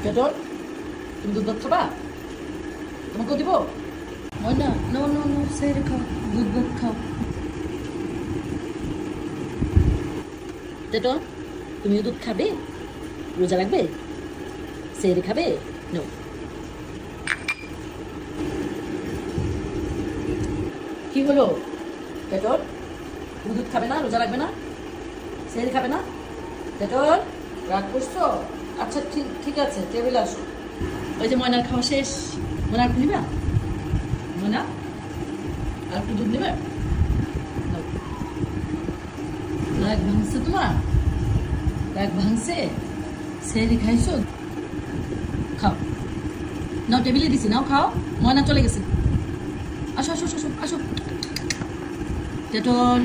টেটর তুমি দুধ ভাত খাবা? তোমাকেও দিব? ময়না নো নো নো, সেরে খাও, দুধ ভাত খাও। টেটর তুমিও দুধ খাবে? রোজা লাগবে? সেরে খাবে? নো। কি হলো টেটর? তুমি দুধ খাবে না? রোজা লাগবে না? সেরে খাবে না? টেটর রাগ করছো? আচ্ছা ঠিক ঠিক আছে, টেবিলে আসো। ওই যে ময়নার খাওয়া শেষ। ময়না আর নিবে? ময়না আর একটু দুধ নেবে? রাগ ভাঙছে তোমার? রাগ ভাঙছে? সেরি খাইছো? খাও, নাও, টেবিলে দিছি, নাও খাও। ময়না চলে গেছে। আসো আসো আসো আসো। টেটর